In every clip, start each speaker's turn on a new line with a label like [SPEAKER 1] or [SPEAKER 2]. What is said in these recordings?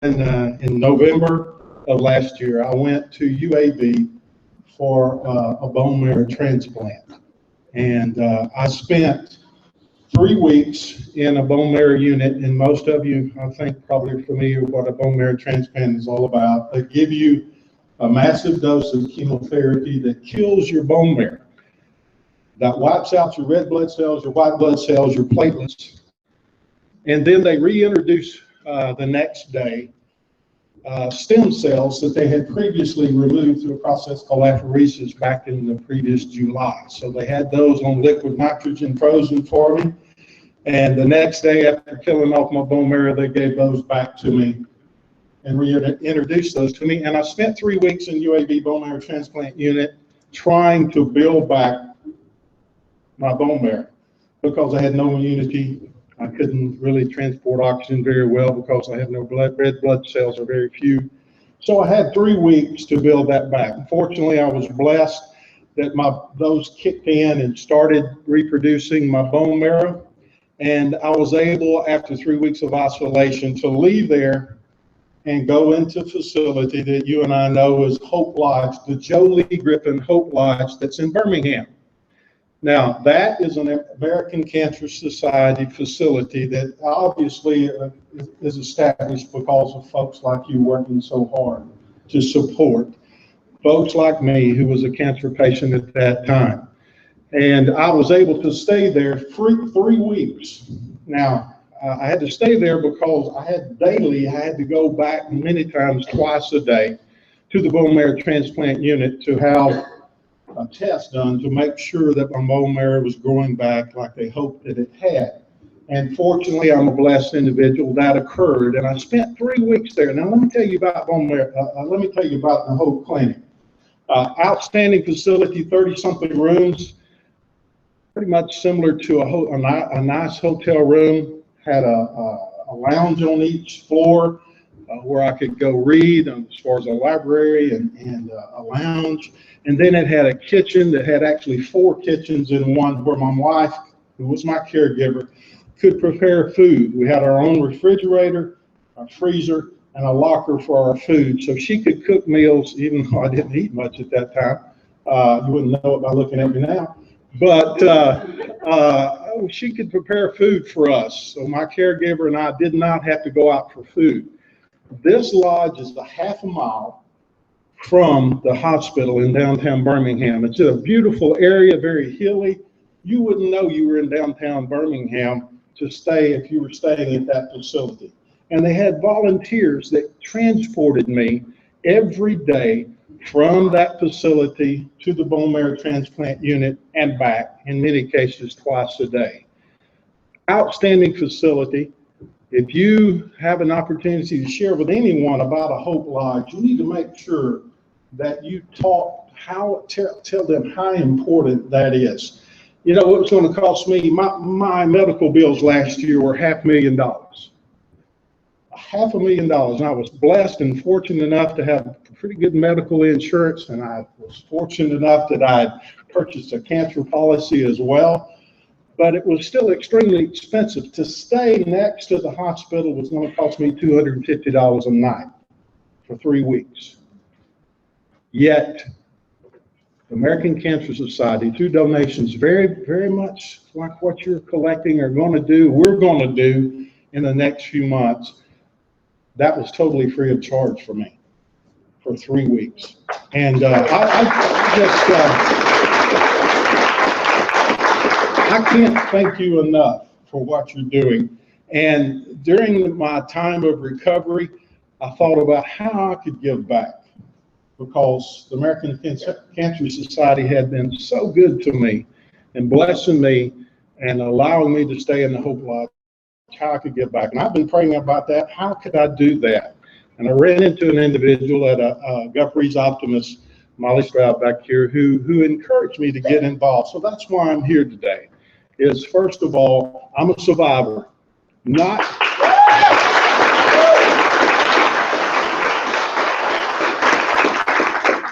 [SPEAKER 1] in November of last year, I went to UAB for a bone marrow transplant. And I spent 3 weeks in a bone marrow unit, and most of you, I think, probably are familiar with what a bone marrow transplant is all about. They give you a massive dose of chemotherapy that kills your bone marrow, that wipes out your red blood cells, your white blood cells, your platelets, and then they reintroduce the next day stem cells that they had previously removed through a process called apheresis back in the previous July. So they had those on liquid nitrogen frozen for me. And the next day after killing off my bone marrow, they gave those back to me and reintroduced those to me. And I spent 3 weeks in UAB bone marrow transplant unit trying to build back my bone marrow because I had no immunity. I couldn't really transport oxygen very well because I have no red blood cells, or very few. So I had 3 weeks to build that back. Unfortunately, I was blessed that those kicked in and started reproducing my bone marrow. And I was able, after 3 weeks of isolation, to leave there and go into a facility that you and I know is Hope Lodge, the Joe Lee Griffin Hope Lodge that's in Birmingham. Now, that is an American Cancer Society facility that obviously is established because of folks like you working so hard to support folks like me who was a cancer patient at that time. And I was able to stay there for 3 weeks. Now, I had to stay there because I had to go back many times, twice a day, to the bone marrow transplant unit to have a test done to make sure that my bone marrow was growing back like they hoped that it had. And fortunately, I'm a blessed individual. That occurred, and I spent 3 weeks there. Now, let me tell you about bone marrow. Let me tell you about the whole clinic. Outstanding facility, 30-something rooms, pretty much similar to a nice hotel room. Had a lounge on each floor where I could go read, as far as a library and a lounge. And then it had a kitchen that had actually 4 kitchens in one, where my wife, who was my caregiver, could prepare food. We had our own refrigerator, a freezer, and a locker for our food. So she could cook meals, even though I didn't eat much at that time. You wouldn't know it by looking at me now. But she could prepare food for us. So my caregiver and I did not have to go out for food. This lodge is a half a mile from the hospital in downtown Birmingham. It's a beautiful area, very hilly. You wouldn't know you were in downtown Birmingham to stay if you were staying at that facility. And they had volunteers that transported me every day from that facility to the bone marrow transplant unit and back, in many cases twice a day. Outstanding facility. If you have an opportunity to share with anyone about a Hope Lodge, you need to make sure that you tell them how important that is. You know what it's going to cost me? My medical bills last year were $500,000. $500,000. And I was blessed and fortunate enough to have pretty good medical insurance, and I was fortunate enough that I had purchased a cancer policy as well. But it was still extremely expensive. To stay next to the hospital was going to cost me $250 a night for 3 weeks. Yet, the American Cancer Society, through donations, very, very much like what you're collecting are going to do, we're going to do in the next few months, that was totally free of charge for me for 3 weeks. And I can't thank you enough for what you're doing. And during my time of recovery, I thought about how I could give back, because the American Cancer Society had been so good to me and blessing me and allowing me to stay in the Hope Lodge, how I could give back. And I've been praying about that. How could I do that? And I ran into an individual at a Guthries Optimist, Molly Stroud back here, who encouraged me to get involved. So that's why I'm here today. Is first of all, I'm a survivor, not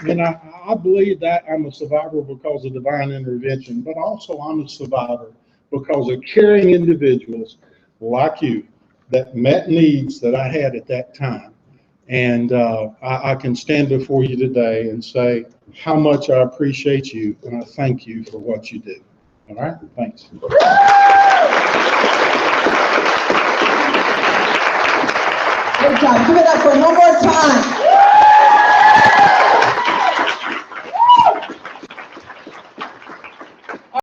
[SPEAKER 1] and I believe that I'm a survivor because of divine intervention, but also I'm a survivor because of caring individuals like you that met needs that I had at that time. And I can stand before you today and say how much I appreciate you, and I thank you for what you do. All right? Thanks.
[SPEAKER 2] Good job. Give it up for one more time.